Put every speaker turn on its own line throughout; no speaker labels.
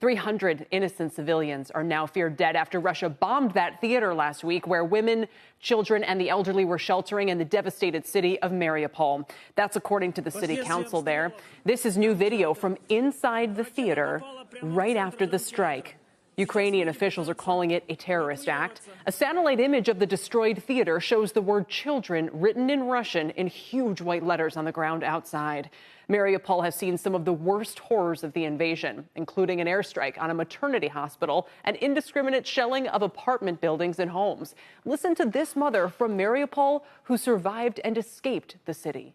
300 innocent civilians are now feared dead after Russia bombed that theater last week where women, children and the elderly were sheltering in the devastated city of Mariupol. That's according to the city council there. This is new video from inside the theater right after the strike. Ukrainian officials are calling it a terrorist act. A satellite image of the destroyed theater shows the word children written in Russian in huge white letters on the ground outside. Mariupol has seen some of the worst horrors of the invasion, including an airstrike on a maternity hospital and indiscriminate shelling of apartment buildings and homes. Listen to this mother from Mariupol who survived and escaped the city.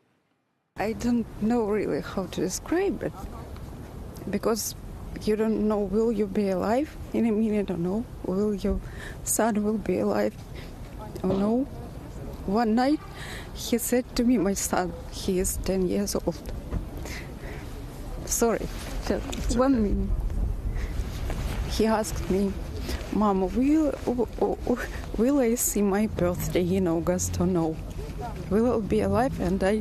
I don't know really how to describe it, because you don't know, will you be alive in a minute or no? Will your son will be alive or no? One night he said to me, my son, he is 10 years old. Sorry, just 1 minute. He asked me, Mama, will I see my birthday in August or no? Will I be alive? And I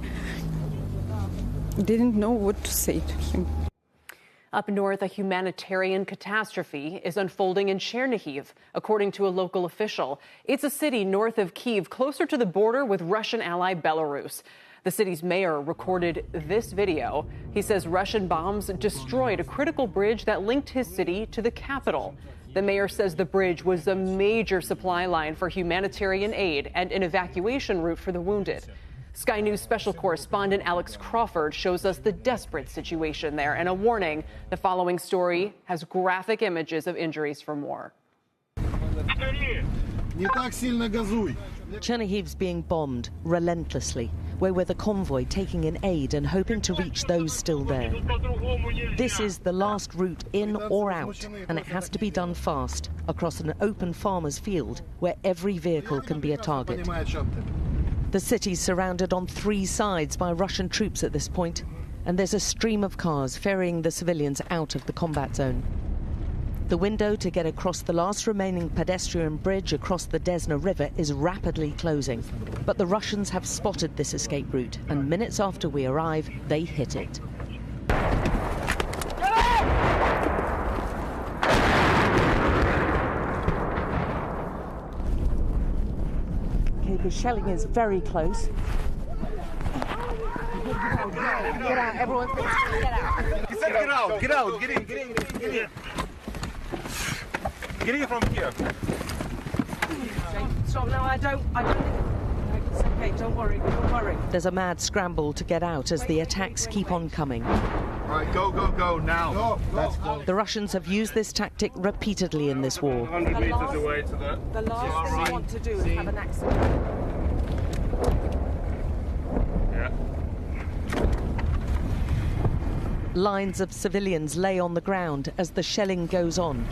didn't know what to say to him.
Up north, a humanitarian catastrophe is unfolding in Chernihiv, according to a local official. It's a city north of Kyiv, closer to the border with Russian ally Belarus. The city's mayor recorded this video. He says Russian bombs destroyed a critical bridge that linked his city to the capital. The mayor says the bridge was a major supply line for humanitarian aid and an evacuation route for the wounded. Sky News special correspondent Alex Crawford shows us the desperate situation there and a warning. The following story has graphic images of injuries from war.
Chernihiv's being bombed relentlessly. We're with a convoy taking in aid and hoping to reach those still there. This is the last route in or out, and it has to be done fast, across an open farmer's field where every vehicle can be a target. The city's surrounded on 3 sides by Russian troops at this point, and there's a stream of cars ferrying the civilians out of the combat zone. The window to get across the last remaining pedestrian bridge across the Desna River is rapidly closing. But the Russians have spotted this escape route, and minutes after we arrive, they hit it. Okay, the shelling is very close. Get out, everyone, get out.
He said get out, get out, get in, get in, get in. Get in from here.
Stop, no, I don't. It's okay, don't worry, don't worry. There's a mad scramble to get out as the attacks keep on coming.
All right, go, go, go, now. Let's go.
The Russians have used this tactic repeatedly in this war.
100 meters away to
the last thing you want to do is have an accident.
Yeah.
Lines of civilians lay on the ground as the shelling goes on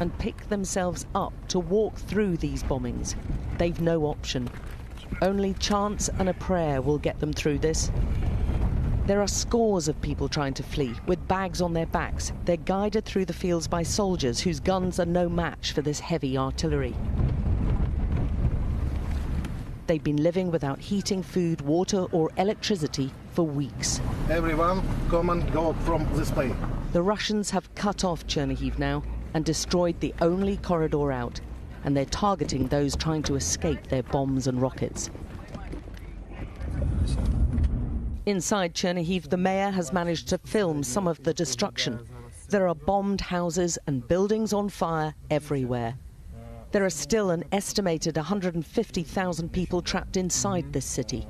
and pick themselves up to walk through these bombings. They've no option. Only chance and a prayer will get them through this. There are scores of people trying to flee, with bags on their backs. They're guided through the fields by soldiers whose guns are no match for this heavy artillery. They've been living without heating, food, water or electricity for weeks.
Everyone, come and go from this way.
The Russians have cut off Chernihiv now and destroyed the only corridor out, and they're targeting those trying to escape their bombs and rockets. Inside Chernihiv, the mayor has managed to film some of the destruction. There are bombed houses and buildings on fire everywhere. There are still an estimated 150,000 people trapped inside this city.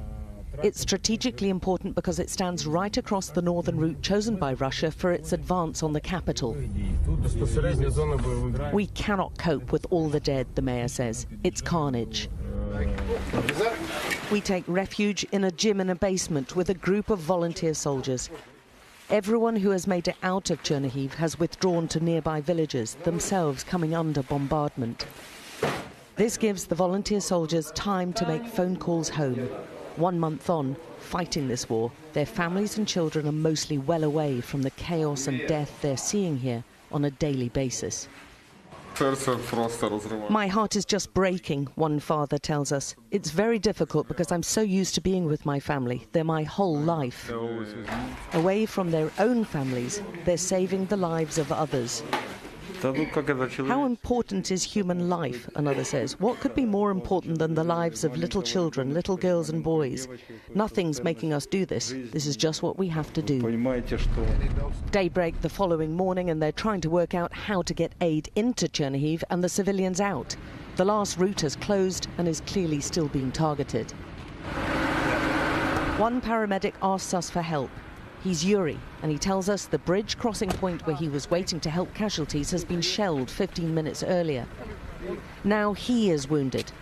It's strategically important because it stands right across the northern route chosen by Russia for its advance on the capital. We cannot cope with all the dead, the mayor says. It's carnage. We take refuge in a gym in a basement with a group of volunteer soldiers. Everyone who has made it out of Chernihiv has withdrawn to nearby villages, themselves coming under bombardment. This gives the volunteer soldiers time to make phone calls home. 1 month on, fighting this war, their families and children are mostly well away from the chaos and death they're seeing here on a daily basis. My heart is just breaking, one father tells us. It's very difficult because I'm so used to being with my family. They're my whole life. Away from their own families, they're saving the lives of others. How important is human life, another says. What could be more important than the lives of little children, little girls and boys? Nothing's making us do this. This is just what we have to do. Daybreak the following morning, and they're trying to work out how to get aid into Chernihiv and the civilians out. The last route has closed and is clearly still being targeted. One paramedic asks us for help. He's Yuri, and he tells us the bridge crossing point where he was waiting to help casualties has been shelled 15 minutes earlier. Now he is wounded.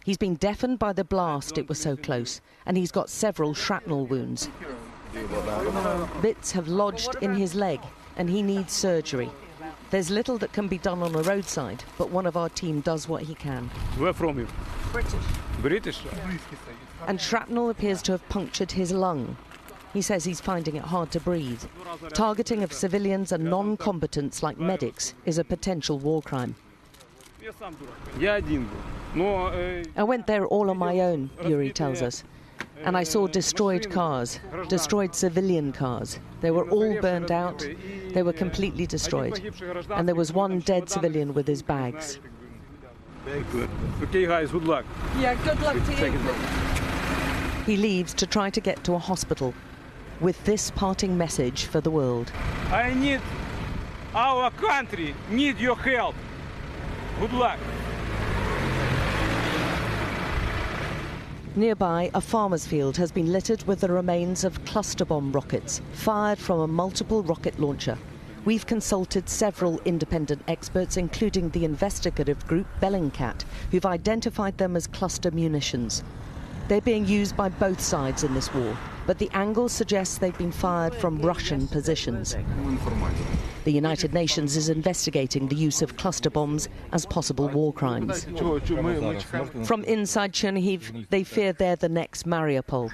He's been deafened by the blast, it was so close, and he's got several shrapnel wounds. Bits have lodged in his leg, and he needs surgery. There's little that can be done on a roadside, but one of our team does what he can.
Where from you? British.
And shrapnel appears to have punctured his lung. He says he's finding it hard to breathe. Targeting of civilians and non-combatants like medics is a potential war crime. I went there all on my own, Yuri tells us. And I saw destroyed cars, destroyed civilian cars. They were all burned out. They were completely destroyed. And there was one dead civilian with his bags.
Okay, guys, good luck.
Yeah, good luck to you.
He leaves to try to get to a hospital with this parting message for the world.
Our country need your help. Good luck.
Nearby, a farmer's field has been littered with the remains of cluster bomb rockets fired from a multiple rocket launcher. We've consulted several independent experts, including the investigative group Bellingcat, who've identified them as cluster munitions. They're being used by both sides in this war, but the angle suggests they've been fired from Russian positions. The United Nations is investigating the use of cluster bombs as possible war crimes. From inside Chernihiv, they fear they're the next Mariupol.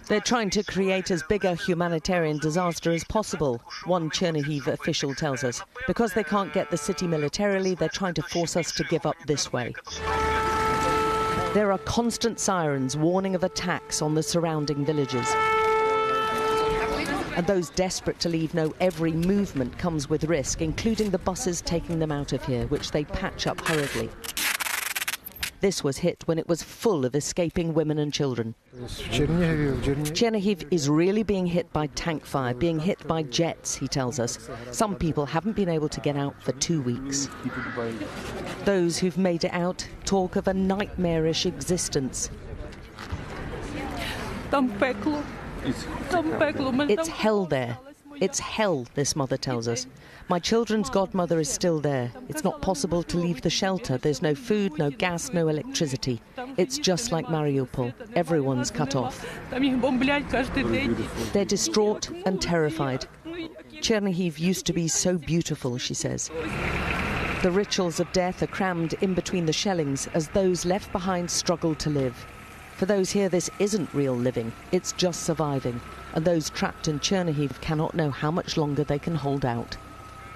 They're trying to create as big a humanitarian disaster as possible, one Chernihiv official tells us. Because they can't get the city militarily, they're trying to force us to give up this way. There are constant sirens warning of attacks on the surrounding villages. And those desperate to leave know every movement comes with risk, including the buses taking them out of here, which they patch up hurriedly. This was hit when it was full of escaping women and children. Chernihiv is really being hit by tank fire, being hit by jets, he tells us. Some people haven't been able to get out for 2 weeks. Those who've made it out talk of a nightmarish existence. It's hell there. It's hell, this mother tells us. My children's godmother is still there. It's not possible to leave the shelter. There's no food, no gas, no electricity. It's just like Mariupol. Everyone's cut off. They're distraught and terrified. Chernihiv used to be so beautiful, she says. The rituals of death are crammed in between the shellings as those left behind struggle to live. For those here, this isn't real living. It's just surviving. And those trapped in Chernihiv cannot know how much longer they can hold out.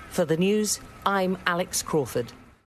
For the news, I'm Alex Crawford.